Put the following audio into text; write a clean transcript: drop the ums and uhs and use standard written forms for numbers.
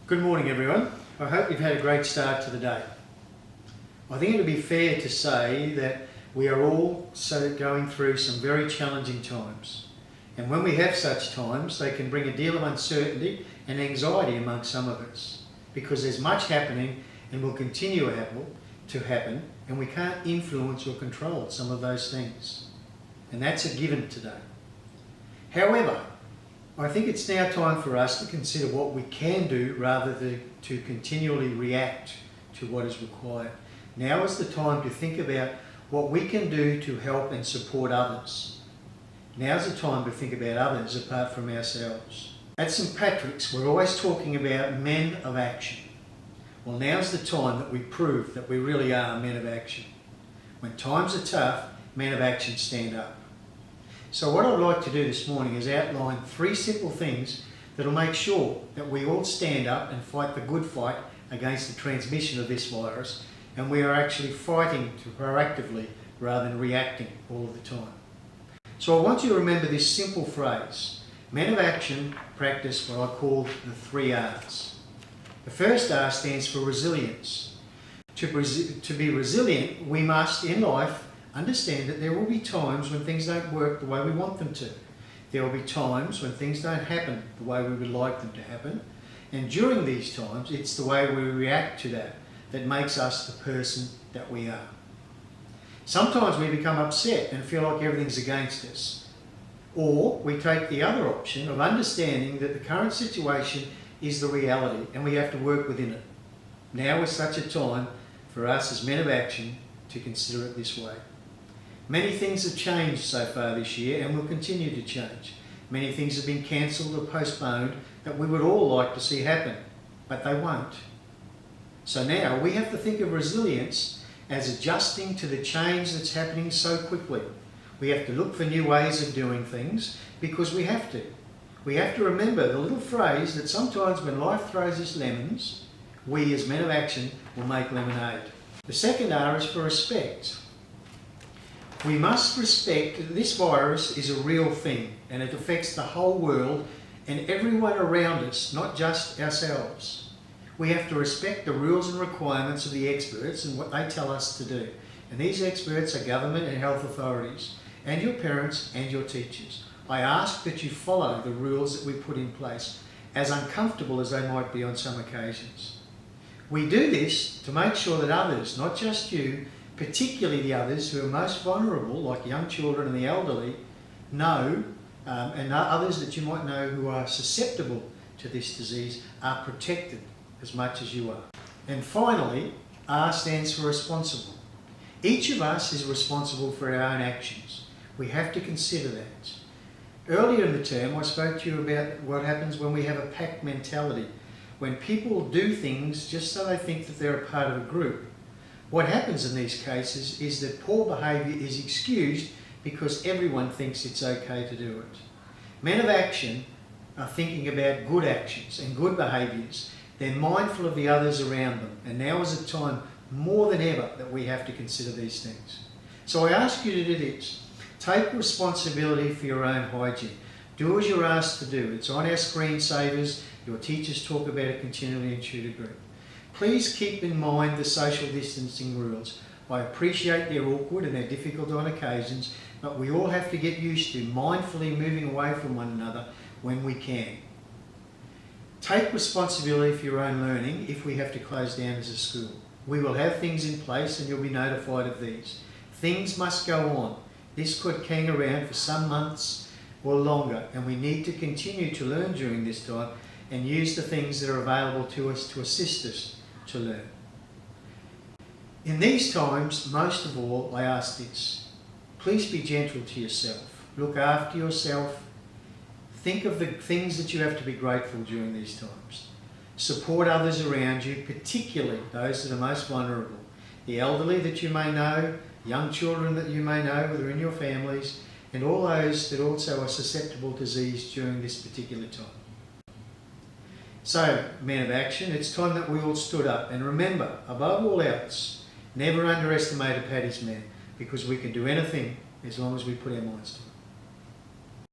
Good morning everyone. I hope you've had a great start to the day. I think it would be fair to say that we are all going through some very challenging times. And when we have such times, they can bring a deal of uncertainty and anxiety amongst some of us, because there's much happening and will continue to happen, and we can't influence or control some of those things. And that's a given today. However, I think it's now time for us to consider what we can do rather than to continually react to what is required. Now is the time to think about what we can do to help and support others. Now's the time to think about others apart from ourselves. At St. Patrick's, we're always talking about men of action. Well, now's the time that we prove that we really are men of action. When times are tough, men of action stand up. So what I'd like to do this morning is outline 3 simple things that'll make sure that we all stand up and fight the good fight against the transmission of this virus, and we are actually fighting proactively rather than reacting all of the time. So I want you to remember this simple phrase. Men of action practice what I call the 3 R's. The first R stands for resilience. To be resilient, we must, in life, understand that there will be times when things don't work the way we want them to. There will be times when things don't happen the way we would like them to happen. And during these times, it's the way we react to that makes us the person that we are. Sometimes we become upset and feel like everything's against us. Or we take the other option of understanding that the current situation is the reality and we have to work within it. Now is such a time for us as men of action to consider it this way. Many things have changed so far this year and will continue to change. Many things have been cancelled or postponed that we would all like to see happen, but they won't. So now we have to think of resilience as adjusting to the change that's happening so quickly. We have to look for new ways of doing things because we have to. We have to remember the little phrase that sometimes when life throws us lemons, we as men of action will make lemonade. The second R is for respect. We must respect that this virus is a real thing and it affects the whole world and everyone around us, not just ourselves. We have to respect the rules and requirements of the experts and what they tell us to do. And these experts are government and health authorities, and your parents and your teachers. I ask that you follow the rules that we put in place, as uncomfortable as they might be on some occasions. We do this to make sure that others, not just you, particularly the others who are most vulnerable, like young children and the elderly, know, and others that you might know who are susceptible to this disease, are protected as much as you are. And finally, R stands for responsible. Each of us is responsible for our own actions. We have to consider that. Earlier in the term, I spoke to you about what happens when we have a pack mentality, when people do things just so they think that they're a part of a group. What happens in these cases is that poor behaviour is excused because everyone thinks it's okay to do it. Men of action are thinking about good actions and good behaviours. They're mindful of the others around them, and now is a time more than ever that we have to consider these things. So I ask you to do this. Take responsibility for your own hygiene. Do as you're asked to do. It's on our screensavers. Your teachers talk about it continually in tutor group. Please keep in mind the social distancing rules. I appreciate they're awkward and they're difficult on occasions, but we all have to get used to mindfully moving away from one another when we can. Take responsibility for your own learning if we have to close down as a school. We will have things in place and you'll be notified of these. Things must go on. This could hang around for some months or longer, and we need to continue to learn during this time and use the things that are available to us to assist us to learn. In these times, most of all, I ask this. Please be gentle to yourself. Look after yourself. Think of the things that you have to be grateful during these times. Support others around you, particularly those that are most vulnerable. The elderly that you may know, young children that you may know, whether in your families, and all those that also are susceptible to disease during this particular time. So, men of action, it's time that we all stood up, and remember, above all else, never underestimate a Paddy's man, because we can do anything as long as we put our minds to it.